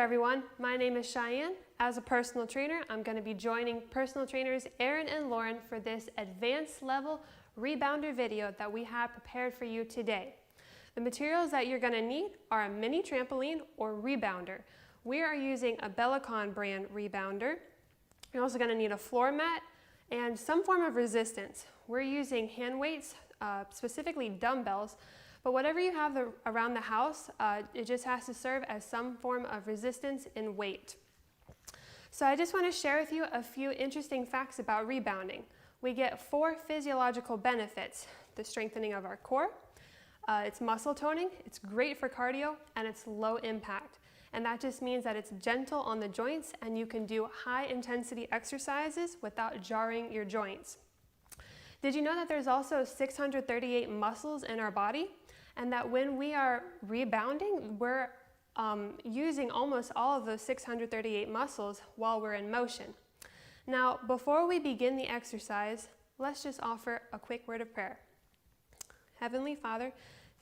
there everyone, my name is Cheyenne. As a personal trainer, I'm going to be joining personal trainers Aaron and Lauren for this advanced level rebounder video that we have prepared for you today. The materials that you're going to need are a mini trampoline or rebounder. We are using a Bellicon brand rebounder. You're also going to need a floor mat and some form of resistance. We're using hand weights, specifically dumbbells, but whatever you have around the house, it just has to serve as some form of resistance in weight. So I just want to share with you a few interesting facts about rebounding. We get 4 physiological benefits: the strengthening of our core, it's muscle toning, it's great for cardio, and it's low impact. And that just means that it's gentle on the joints and you can do high intensity exercises without jarring your joints. Did you know that there's also 638 muscles in our body? And that when we are rebounding, we're using almost all of those 638 muscles while we're in motion. Now, before we begin the exercise, let's just offer a quick word of prayer. Heavenly Father,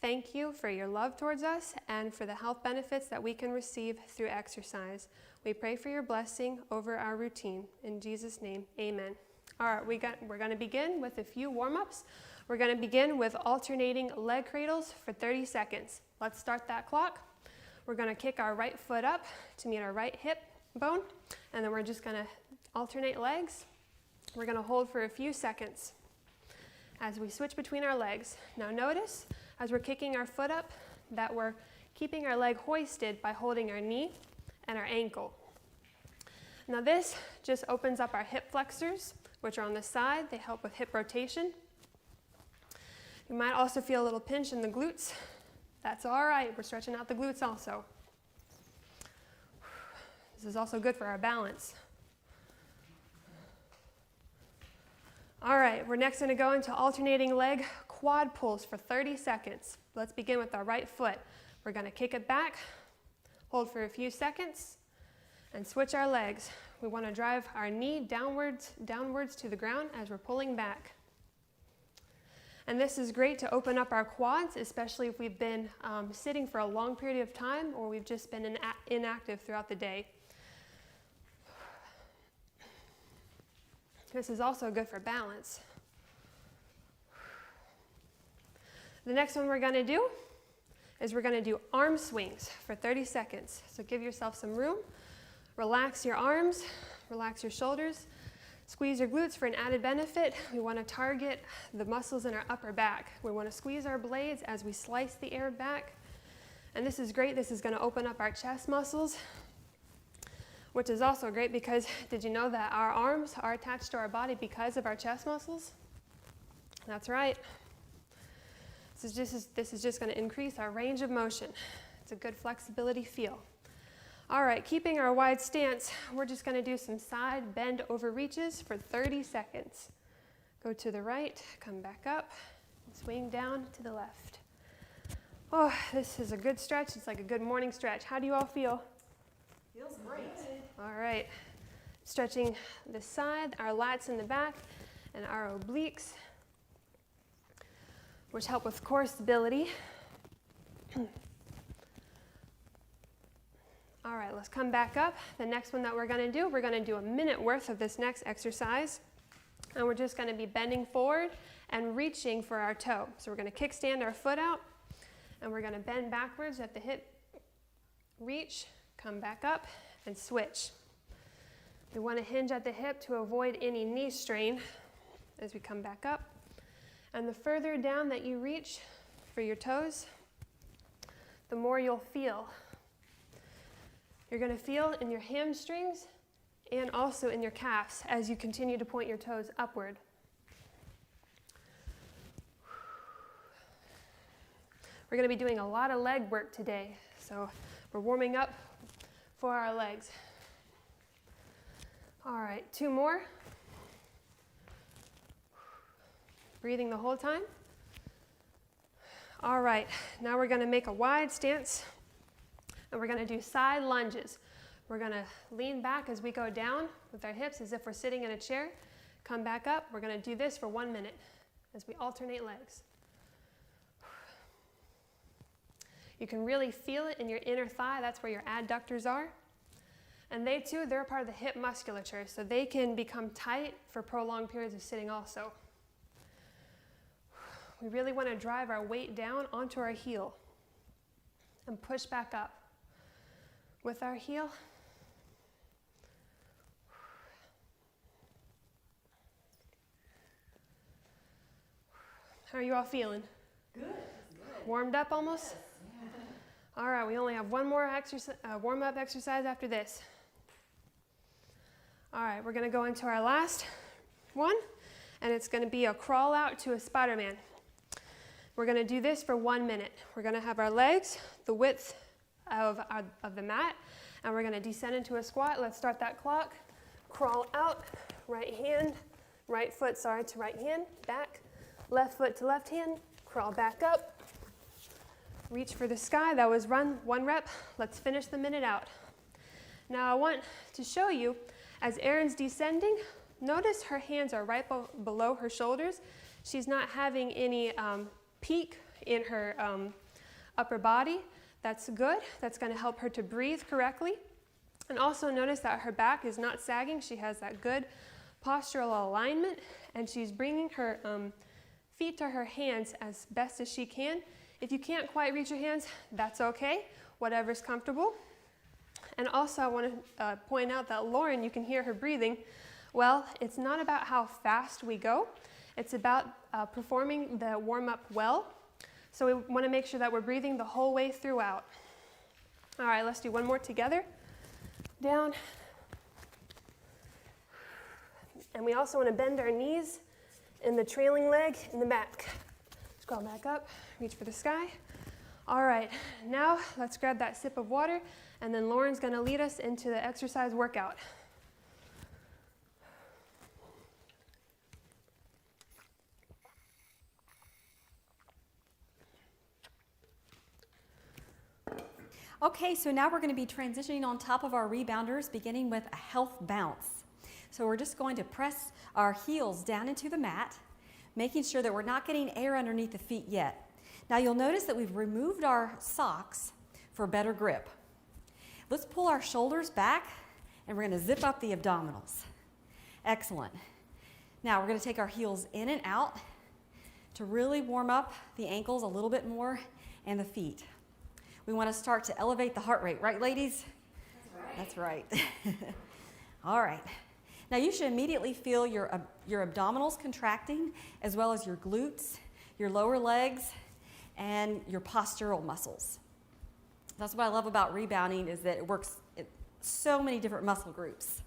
thank you for your love towards us and for the health benefits that we can receive through exercise. We pray for your blessing over our routine. In Jesus' name, amen. All right, we're going to begin with a few warm-ups. We're going to begin with alternating leg cradles for 30 seconds. Let's start that clock. We're going to kick our right foot up to meet our right hip bone, and then we're just going to alternate legs. We're going to hold for a few seconds as we switch between our legs. Now notice, as we're kicking our foot up, that we're keeping our leg hoisted by holding our knee and our ankle. Now this just opens up our hip flexors, which are on the side. They help with hip rotation. You might also feel a little pinch in the glutes. That's all right, we're stretching out the glutes also. This is also good for our balance. All right, we're next going to go into alternating leg quad pulls for 30 seconds. Let's begin with our right foot. We're going to kick it back, hold for a few seconds, and switch our legs. We want to drive our knee downwards to the ground as we're pulling back. And this is great to open up our quads, especially if we've been sitting for a long period of time or we've just been inactive throughout the day. This is also good for balance. The next one we're going to do is we're going to do arm swings for 30 seconds. So give yourself some room. Relax your arms, relax your shoulders. Squeeze your glutes for an added benefit. We want to target the muscles in our upper back. We want to squeeze our blades as we slice the air back. And this is great. This is going to open up our chest muscles, which is also great because did you know that our arms are attached to our body because of our chest muscles? That's right. This is just going to increase our range of motion. It's a good flexibility feel. All right, keeping our wide stance, we're just going to do some side bend over reaches for 30 seconds. Go to the right, come back up, and swing down to the left. Oh, this is a good stretch. It's like a good morning stretch. How do you all feel? Feels great. All right, stretching the side, our lats in the back, and our obliques, which help with core stability. All right, let's come back up. The next one that we're going to do a minute worth of this next exercise. And we're just going to be bending forward and reaching for our toe. So we're going to kickstand our foot out, and we're going to bend backwards at the hip, reach, come back up, and switch. We want to hinge at the hip to avoid any knee strain as we come back up. And the further down that you reach for your toes, the more you'll feel. You're going to feel in your hamstrings and also in your calves as you continue to point your toes upward. We're going to be doing a lot of leg work today, so we're warming up for our legs. All right, 2 more. Breathing the whole time. All right, now we're going to make a wide stance. And we're going to do side lunges. We're going to lean back as we go down with our hips as if we're sitting in a chair. Come back up. We're going to do this for 1 minute as we alternate legs. You can really feel it in your inner thigh. That's where your adductors are. And they too, they're a part of the hip musculature, so they can become tight for prolonged periods of sitting also. We really want to drive our weight down onto our heel and push back up with our heel. How are you all feeling? Good. Warmed up almost? All right, we only have one more warm-up exercise after this. All right, we're going to go into our last one, and it's going to be a crawl out to a Spider-Man. We're going to do this for 1 minute. We're going to have our legs the width of the mat, and we're going to descend into a squat. Let's start that clock. Crawl out, right foot to right hand, back, left foot to left hand, crawl back up. Reach for the sky. That was one rep. Let's finish the minute out. Now I want to show you, as Erin's descending, notice her hands are right below her shoulders. She's not having any peak in her upper body. That's good. That's going to help her to breathe correctly. And also notice that her back is not sagging. She has that good postural alignment, and she's bringing her feet to her hands as best as she can. If you can't quite reach your hands, that's okay, whatever's comfortable. And also I want to point out that Lauren, you can hear her breathing. Well, it's not about how fast we go. It's about performing the warm-up well. So we want to make sure that we're breathing the whole way throughout. All right, let's do one more together. Down. And we also want to bend our knees and the trailing leg in the back. Scroll back up, reach for the sky. All right, now let's grab that sip of water, and then Lauren's going to lead us into the exercise workout. Okay, so now we're going to be transitioning on top of our rebounders, beginning with a health bounce. So we're just going to press our heels down into the mat, making sure that we're not getting air underneath the feet yet. Now you'll notice that we've removed our socks for better grip. Let's pull our shoulders back, and we're going to zip up the abdominals. Excellent. Now we're going to take our heels in and out to really warm up the ankles a little bit more and the feet. We want to start to elevate the heart rate, right, ladies? That's right. All right. Now you should immediately feel your abdominals contracting, as well as your glutes, your lower legs, and your postural muscles. That's what I love about rebounding, is that it works in so many different muscle groups.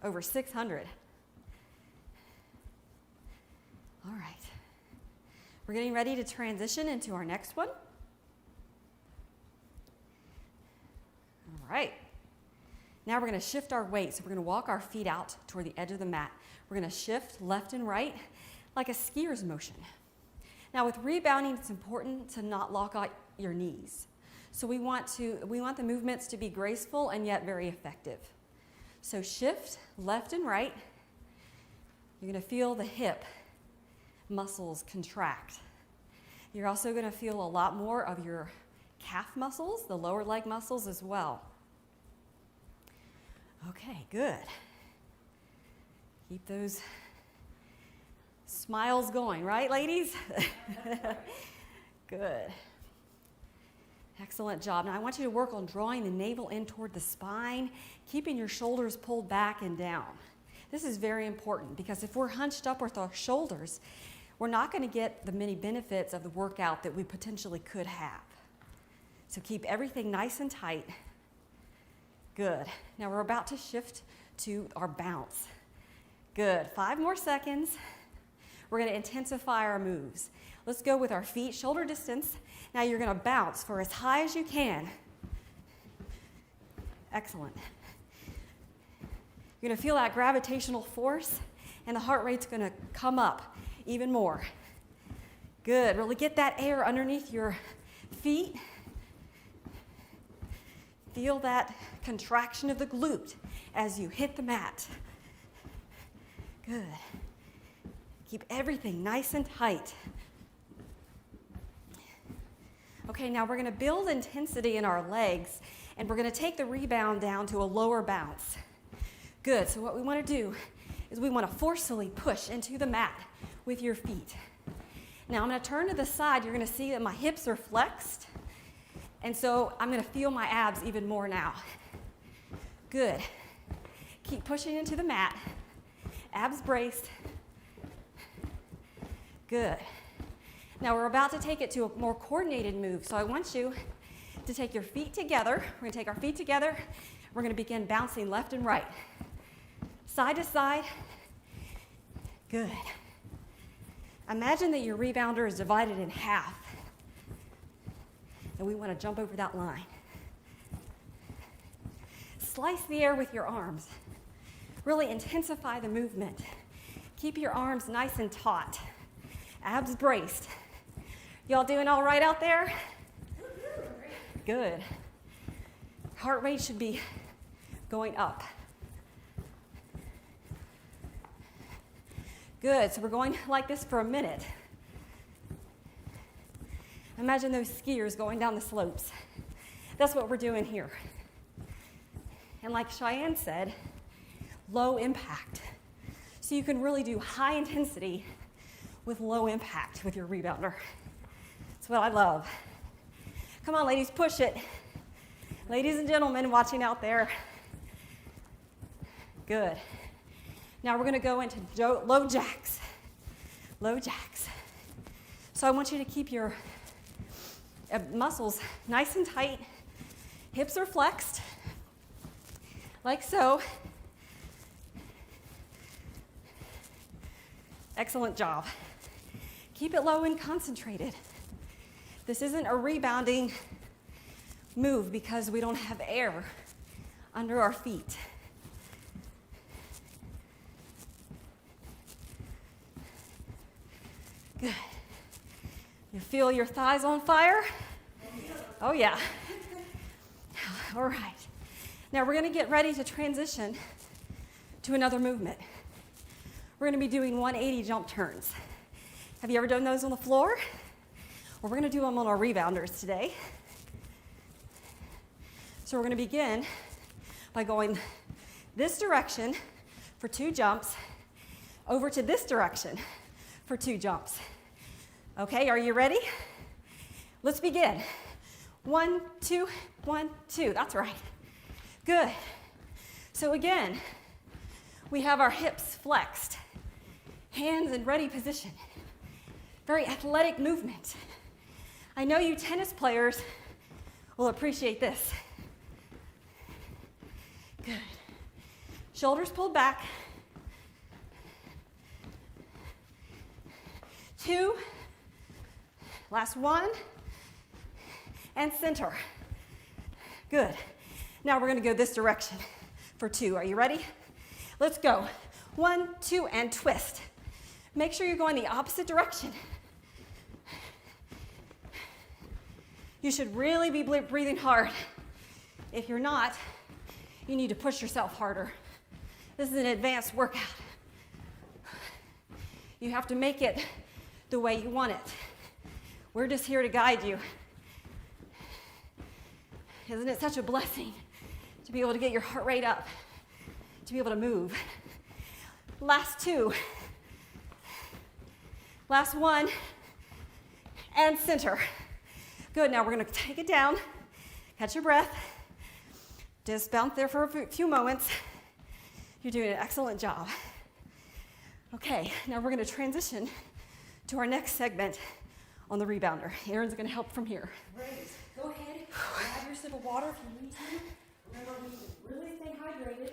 Over 600. All right. We're getting ready to transition into our next one. All right. Now we're going to shift our weight. So we're going to walk our feet out toward the edge of the mat. We're going to shift left and right like a skier's motion. Now with rebounding, it's important to not lock out your knees. So we want the movements to be graceful and yet very effective. So shift left and right. You're going to feel the hip muscles contract. You're also going to feel a lot more of your calf muscles, the lower leg muscles as well. Okay, good. Keep those smiles going, right, ladies? Good. Excellent job. Now I want you to work on drawing the navel in toward the spine, keeping your shoulders pulled back and down. This is very important, because if we're hunched up with our shoulders, we're not going to get the many benefits of the workout that we potentially could have. So keep everything nice and tight. Good. Now we're about to shift to our bounce. Good. 5 more seconds. We're going to intensify our moves. Let's go with our feet shoulder distance. Now you're going to bounce for as high as you can. Excellent. You're going to feel that gravitational force, and the heart rate's going to come up even more. Good. Really get that air underneath your feet. Feel that contraction of the glute as you hit the mat. Good. Keep everything nice and tight. Okay, now we're going to build intensity in our legs, And we're going to take the rebound down to a lower bounce. Good. So what we want to do is we want to forcefully push into the mat with your feet. Now I'm going to turn to the side. You're going to see that my hips are flexed. And so I'm going to feel my abs even more now. Good. Keep pushing into the mat. Abs braced. Good. Now we're about to take it to a more coordinated move. So I want you to take your feet together. We're going to take our feet together. We're going to begin bouncing left and right. Side to side. Good. Imagine that your rebounder is divided in half. And we want to jump over that line. Slice the air with your arms. Really intensify the movement. Keep your arms nice and taut. Abs braced. Y'all doing all right out there? Good. Heart rate should be going up. Good. So we're going like this for a minute. Imagine those skiers going down the slopes. That's what we're doing here. And like Cheyenne said, low impact. So you can really do high intensity with low impact with your rebounder. That's what I love. Come on, ladies, push it. Ladies and gentlemen watching out there. Good. Now we're going to go into low jacks. Low jacks. So I want you to keep your muscles nice and tight. Hips are flexed, like so. Excellent job. Keep it low and concentrated. This isn't a rebounding move because we don't have air under our feet. Good. You feel your thighs on fire? Oh yeah. All right. Now we're going to get ready to transition to another movement. We're going to be doing 180 jump turns. Have you ever done those on the floor? Well, we're going to do them on our rebounders today. So we're going to begin by going this direction for 2 jumps, over to this direction for 2 jumps. Okay, are you ready? Let's begin. 1, 2, 1, 2. That's right. Good. So again, we have our hips flexed, hands in ready position. Very athletic movement. I know you tennis players will appreciate this. Good. Shoulders pulled back. 2. Last 1. And center. Good. Now we're going to go this direction for 2. Are you ready? Let's go. 1, 2, and twist. Make sure you're going the opposite direction. You should really be breathing hard. If you're not, you need to push yourself harder. This is an advanced workout. You have to make it the way you want it. We're just here to guide you. Isn't it such a blessing to be able to get your heart rate up, to be able to move? Last 2. Last 1. And center. Good, now we're going to take it down. Catch your breath. Just bounce there for a few moments. You're doing an excellent job. Okay, now we're going to transition to our next segment on the rebounder. Erin's going to help from here. Great. Go ahead, grab your sip of water if you need to. Remember, we need to really stay hydrated.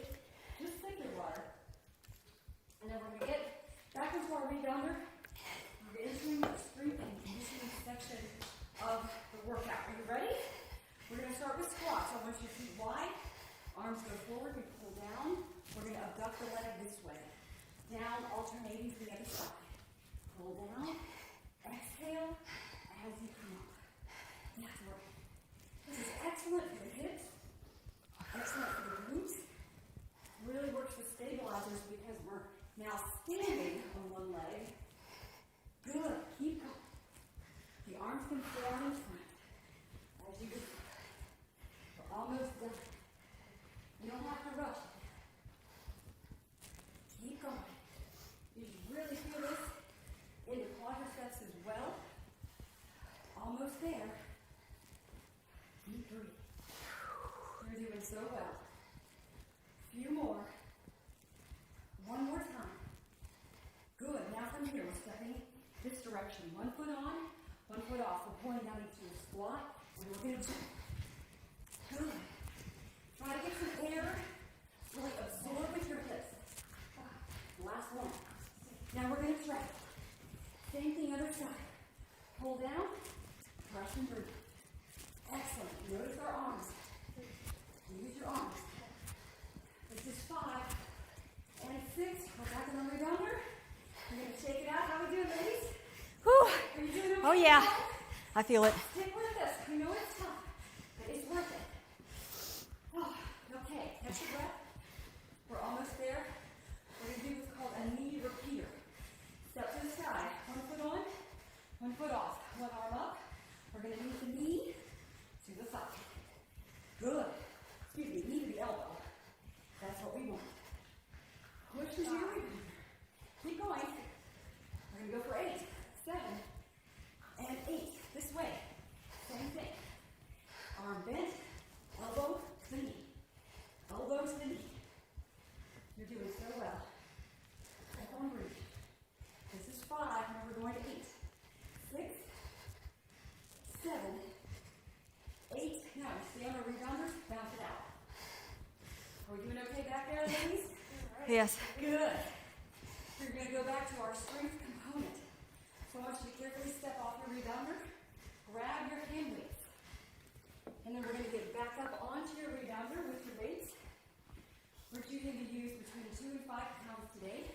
Just sip your water. And then we're going to get back into our rebounder. We're entering the strength and conditioning section of the workout. Are you ready? We're going to start with squats. I want your feet wide. Arms go forward, we pull down. We're going to abduct the leg this way. Down, alternating to the other side. Pull down. Exhale as you come up. That's right. This is excellent for the hips. Excellent for the glutes. Really works with stabilizers because we're now standing on one leg. Good. Keep going. The arms can stay out in front. As you go. We're almost to rush. Keep going. You should really feel this in your quadriceps as well. Almost there. Deep breathe. You're doing so well. Few more. One more time. Good. Now from here, we're stepping this direction. 1 foot on, 1 foot off. We're pulling down into a squat, and we're going to jump. Good. Try to get some air. Really absorb with your hips. Last one. Now we're going to try. Same thing, other side. Pull down, brush and breathe. Excellent. Notice our arms. Use your arms. This is 5 and 6. We're back in the rebounder. We're going to shake it out. How we doing, ladies? Whew. Are you doing okay? Oh yeah, I feel it. Stick with us. We know it's tough, but it's worth it. Oh, okay, catch your breath. We're almost there. We're going to do what's called a knee repeater. Step to the side. 1 foot on, 1 foot off. One arm up. We're going to move the knee to the side. Good. Excuse me, knee to the elbow. That's what we want. Push to your rebounder. Keep going. We're going to go for 8, 7, and 8. This way. Same thing. Arm bent, elbow to the knee. Elbow to the knee. You're doing so well. Step on breathe. This is 5. Now we're going to 8. 6, 7, 8. Now stay on our rebounders. Bounce it out. Are we doing okay back there, ladies? Yes. Good. We're going to go back to our strength component. So I want you to carefully step off your rebounder, grab your hand weights, and then we're going to get back up onto your rebounder with your weights. We're choosing to use between 2 and 5 pounds today.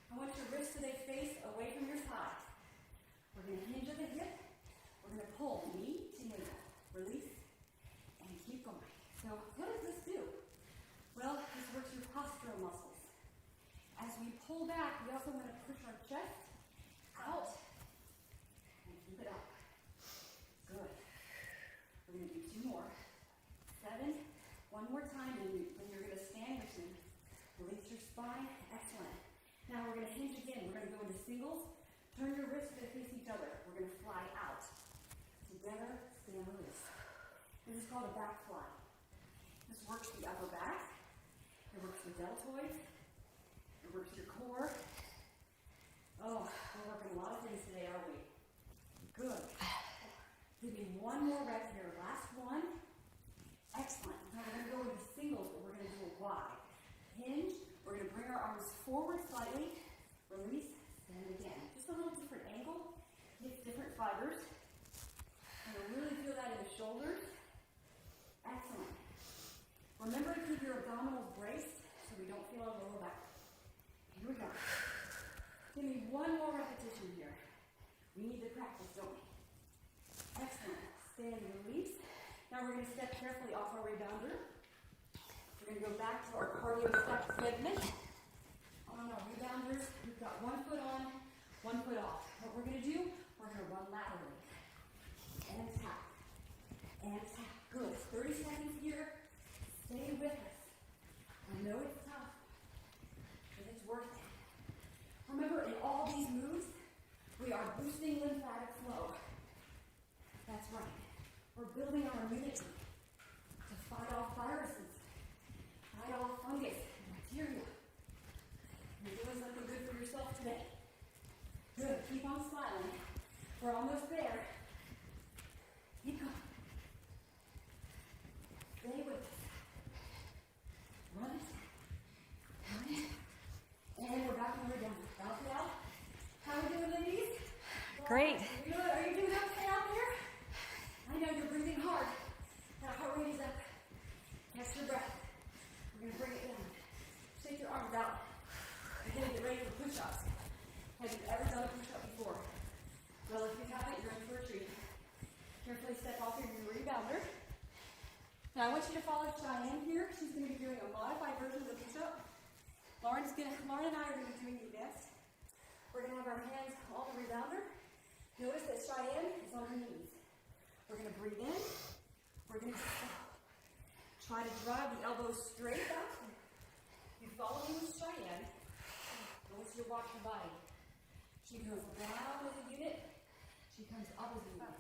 I want your wrists to face away from your side. We're going to hinge at the hip. We're going to pull knee to knee, release, and keep going. So what does this do? Well, this works your postural muscles. As we pull back, we also want to push our chest out and keep it up. Good. We're going to do 2 more. 7. One more time, and when you're going to stand your chin, release your spine. Excellent. Now we're going to hinge again. We're going to go into singles. Turn your wrists to face each other. We're going to fly out. Together, stand release. This is called a back fly. This works the upper back. It works the deltoid. It works your core. Oh, we're working a lot of things today, aren't we? Good. Give me 1 more rep here. Last one. Excellent. Now we're going to go into singles, but we're going to do a Y. Hinge. We're going to bring our arms forward slightly. Release. Stand again. Just a little different angle. Hit different fibers. And I really feel that in the shoulders. Excellent. Remember to keep your abdominals braced so we don't feel our lower back. Here we go. Give me 1 more repetition here. We need to practice, don't we? Excellent. Stand and release. Now we're going to step carefully off our rebounder. We're going to go back to our cardio step segment. On our rebounders, we've got 1 foot on, 1 foot off. What we're going to do, we're going to run laterally. And tap. And tap. Good. 30 seconds here. Stay with us. I know it's tough, but it's worth it. Remember, in all these moves, we are boosting lymphatic flow. That's right. We're building our immunity to fight off viruses, fight off fungus, bacteria. You're doing something good for yourself today. Good. Keep on smiling. We're almost there. Keep going. Stay with us. Run it. Run it. And we're back when we're done. Bounce it out. How are we doing, ladies? Great. Good. Are you doing okay out there? I know you're breathing hard. That heart rate is up. Catch your breath. We're going to bring it down. Shake your arms out. We're going to get ready for push-ups. Have you ever done a push-up before? Well, if you haven't, you're in for a treat. Carefully step off your rebounder. Now I want you to follow Cheyenne here. She's going to be doing a modified version of the push-up. Lauren and I are going to be doing the advanced. We're going to have our hands on the rebounder. Notice that Cheyenne is on her knees. We're going to breathe in. We're going to Try to drive the elbows straight back. You follow me with Cheyenne. Notice you watch her body. She goes down as a unit. She comes up as a unit.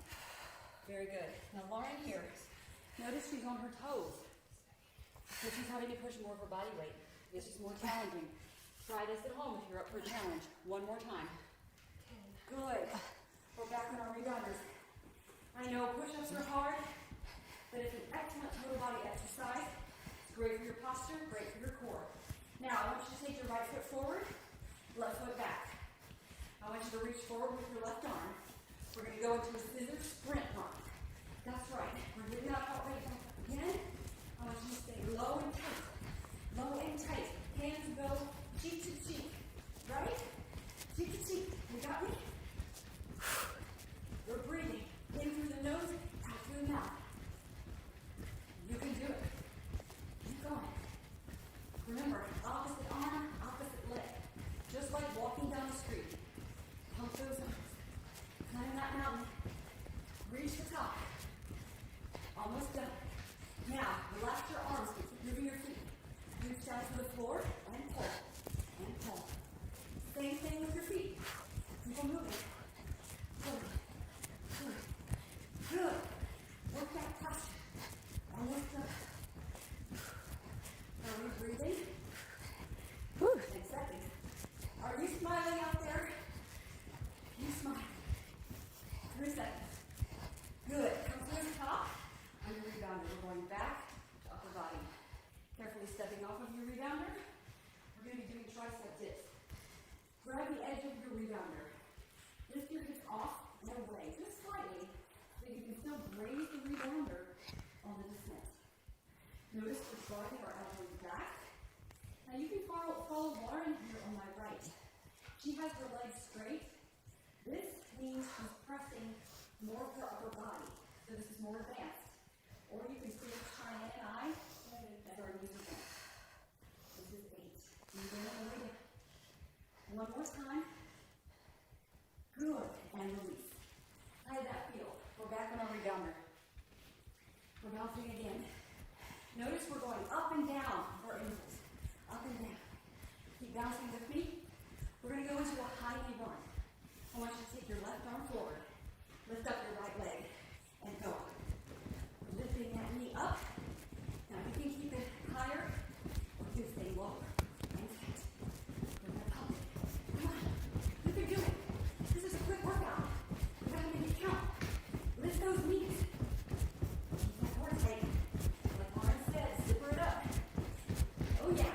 Very good. Now Lauren here. Notice she's on her toes. So she's having to push more of her body weight. This is more challenging. Try this at home if you're up for a challenge. One more time. Good. We're back on our rebounders. I know push-ups are hard, but it's an excellent total body exercise. It's great for your posture, great for your core. Now, I want you to take your right foot forward, left foot back. I want you to reach forward with your left arm. We're going to go into a scissor sprint run. That's right. We're getting that heart rate back up again. I want you to stay low and tight. Low and tight. Hands go cheek to cheek. Right? Cheek to cheek. You got me? We're breathing in through the nose, out through the mouth. You can do it. Keep going. Remember, opposite arm, opposite leg. Just like walking down the street. Pump those arms. Climb that mountain. Reach the top. Almost done. Now, relax your arms, but keep moving your feet. Reach down to the floor and pull. And pull. Same thing with your feet. Keep on moving. Good. Good. Good. Work that posture. Almost done. Are we breathing? 10 seconds. Are you smiling out there? You smile. 3 seconds. Good. Come to the top. On your rebounder, we're going back to upper body. Carefully stepping off of your rebounder. We're going to be doing tricep dips. Grab the edge of your rebounder. Lift your hips off and away, just slightly, so you can still raise the rebounder on the descent. Notice we're driving our elbows back. Now you can follow Lauren here on my right. She has her legs straight. This means she's pressing more of her upper body. So this is more advanced. Or you can see Cheyenne and I as our knees are bent. This is 8. Knees in and way down. One more time. Good. And release. How did that feel? We're back on our rebounder. We're bouncing again. Notice we're going up and down for intervals. Up and down. Keep bouncing with me. We're going to go into a high knee run. I want you to take your left arm forward. Lift up your right leg and go. Lifting that knee up. Now you can keep it higher or you can stay lower and tight. We're going to pump it. Come on. You can do it. This is a quick workout. You got to make it count. Lift those knees. Keep that heart tight. Like Lauren said, zipper it up. Oh yeah.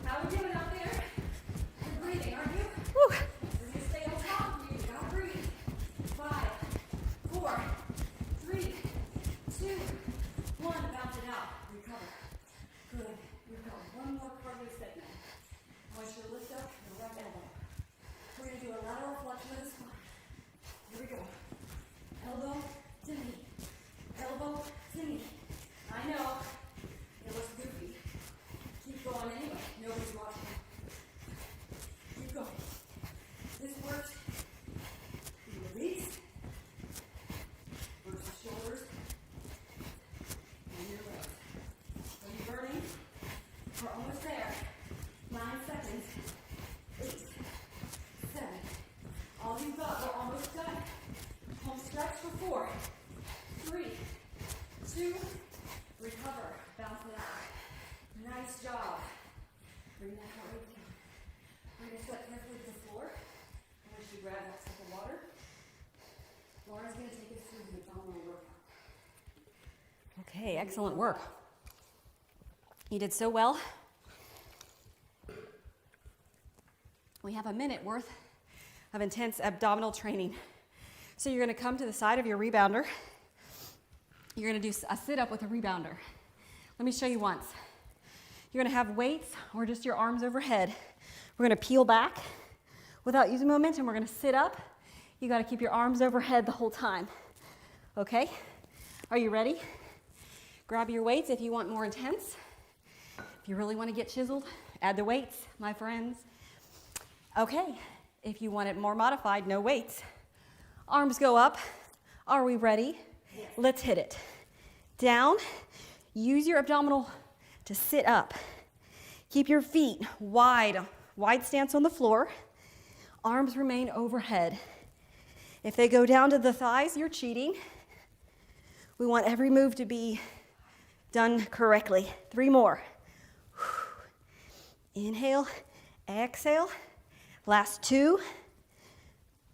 How are we doing out there? You're breathing, aren't you? Woo. We're going to stay on top of you. You got to breathe. 5, 4, 3, 2, 1. Bounce it out. Recover. Good. Recover. One more cardio segment. I want you to lift up your left elbow. We're going to do a lateral flexion of the spine. Here we go. Elbow to knee. Elbow to knee. I know. It looks goofy. Keep going anyway. Nobody's watching. Keep going. This works. You release. Works the shoulders. And your legs. Are you burning? We're almost there. 9 seconds. 8, 7. All you've got, we're almost done. Home stretch for 4, 3, 2, recover. Bounce it out. Nice job. Bring that heart rate down. We're going to step carefully to the floor. I want you to grab that sip of water. Lauren's going to take us through the abdominal workout. Okay, excellent work. You did so well. We have a minute worth of intense abdominal training. So you're going to come to the side of your rebounder. You're going to do a sit-up with a rebounder. Let me show you once. You're going to have weights or just your arms overhead. We're going to peel back without using momentum. We're going to sit up. You got to keep your arms overhead the whole time. Okay? Are you ready? Grab your weights if you want more intense. If you really want to get chiseled, add the weights, my friends. Okay, if you want it more modified, no weights. Arms go up. Are we ready? Yes. Let's hit it. Down. Use your abdominal to sit up. Keep your feet wide stance on the floor. Arms remain overhead. If they go down to the thighs, you're cheating. We want every move to be done correctly. 3 more. Inhale, exhale. Last 2.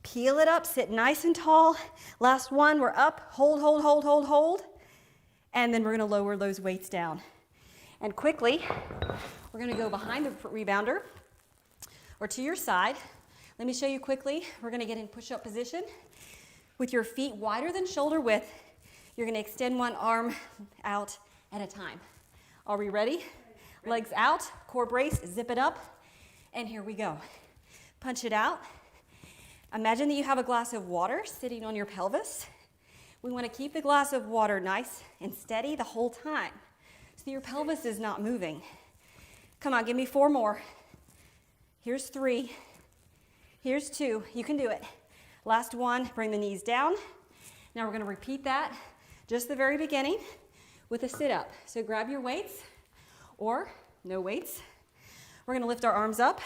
Peel it up, sit nice and tall. Last 1, we're up, hold, hold, hold, hold, hold. And then we're gonna lower those weights down. And quickly, we're gonna go behind the rebounder or to your side. Let me show you quickly. We're gonna get in push-up position. With your feet wider than shoulder width, you're gonna extend one arm out at a time. Are we ready? Legs out, core brace, zip it up, and here we go. Punch it out. Imagine that you have a glass of water sitting on your pelvis. We want to keep the glass of water nice and steady the whole time so your pelvis is not moving. Come on, give me 4 more. Here's 3. Here's 2. You can do it. Last 1, bring the knees down. Now we're going to repeat that, just the very beginning, with a sit-up. So grab your weights, or no weights. We're going to lift our arms up.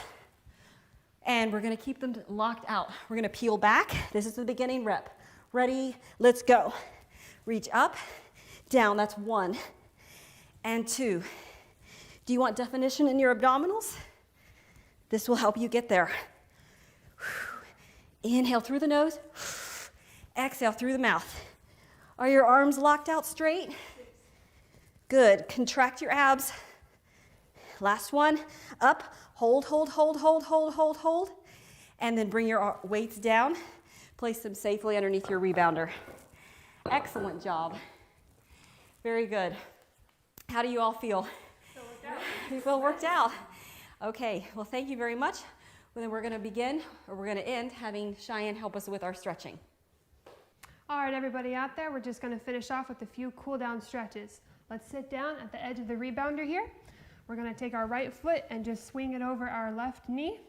And we're gonna keep them locked out. We're gonna peel back. This is the beginning rep. Ready, let's go. Reach up, down, that's 1 and 2. Do you want definition in your abdominals? This will help you get there. Inhale through the nose, exhale through the mouth. Are your arms locked out straight? Good, contract your abs. Last 1, up, hold, hold, hold, hold, hold, hold, hold, and then bring your weights down. Place them safely underneath your rebounder. Excellent job. Very good. How do you all feel? You feel worked out. Okay, well, thank you very much. Well, then we're gonna begin, or we're gonna end, having Cheyenne help us with our stretching. All right, everybody out there, we're just gonna finish off with a few cool down stretches. Let's sit down at the edge of the rebounder here. We're gonna take our right foot and just swing it over our left knee.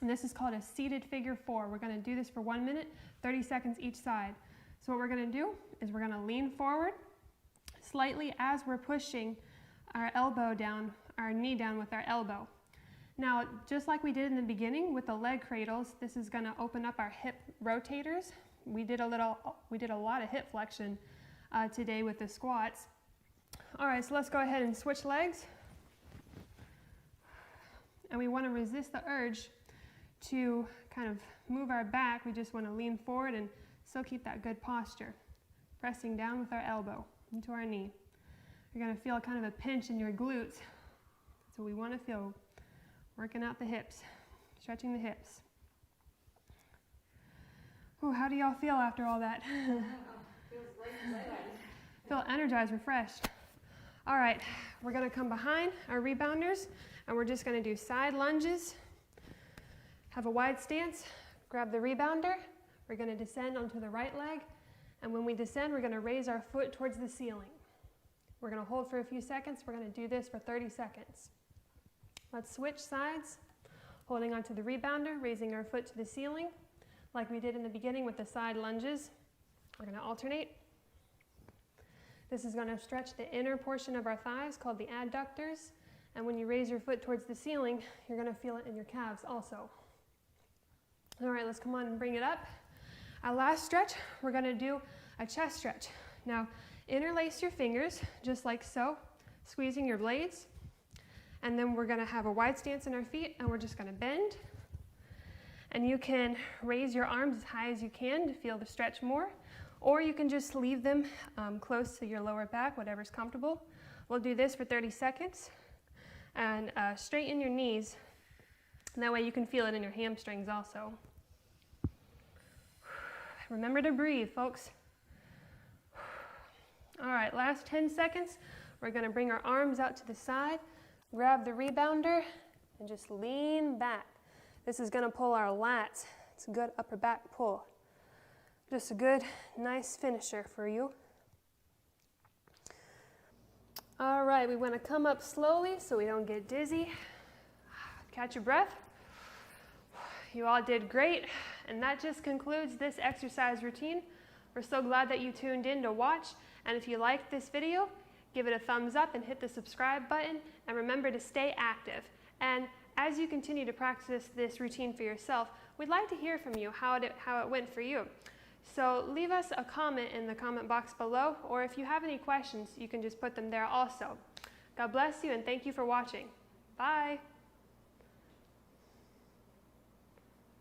And this is called a seated figure 4. We're gonna do this for 1 minute, 30 seconds each side. So what we're gonna do is we're gonna lean forward slightly as we're pushing our elbow down, our knee down with our elbow. Now, just like we did in the beginning with the leg cradles, this is gonna open up our hip rotators. We did a lot of hip flexion today with the squats. All right, so let's go ahead and switch legs. And we want to resist the urge to kind of move our back. We just want to lean forward and still keep that good posture. Pressing down with our elbow into our knee. You're going to feel kind of a pinch in your glutes. So we want to feel working out the hips, stretching the hips. Ooh, how do y'all feel after all that? Feel energized, refreshed. All right, we're going to come behind our rebounders. And we're just gonna do side lunges. Have a wide stance, grab the rebounder. We're gonna descend onto the right leg. And when we descend, we're gonna raise our foot towards the ceiling. We're gonna hold for a few seconds. We're gonna do this for 30 seconds. Let's switch sides, holding onto the rebounder, raising our foot to the ceiling, like we did in the beginning with the side lunges. We're gonna alternate. This is gonna stretch the inner portion of our thighs called the adductors. And when you raise your foot towards the ceiling, you're gonna feel it in your calves also. All right, let's come on and bring it up. Our last stretch, we're gonna do a chest stretch. Now, interlace your fingers, just like so, squeezing your blades. And then we're gonna have a wide stance in our feet, and we're just gonna bend. And you can raise your arms as high as you can to feel the stretch more, or you can just leave them close to your lower back, whatever's comfortable. We'll do this for 30 seconds. And straighten your knees, and that way you can feel it in your hamstrings also. Remember to breathe, folks. All right, last 10 seconds. We're gonna bring our arms out to the side, grab the rebounder, and just lean back. This is gonna pull our lats. It's a good upper back pull. Just a good, nice finisher for you. All right, we want to come up slowly so we don't get dizzy. Catch your breath. You all did great, and that just concludes this exercise routine. We're so glad that you tuned in to watch, and if you liked this video, Give it a thumbs up and hit the subscribe button, and remember to stay active. And as you continue to practice this routine for yourself, we'd like to hear from you how it went for you. So leave us a comment in the comment box below, or if you have any questions, you can just put them there also. God bless you, and thank you for watching. Bye.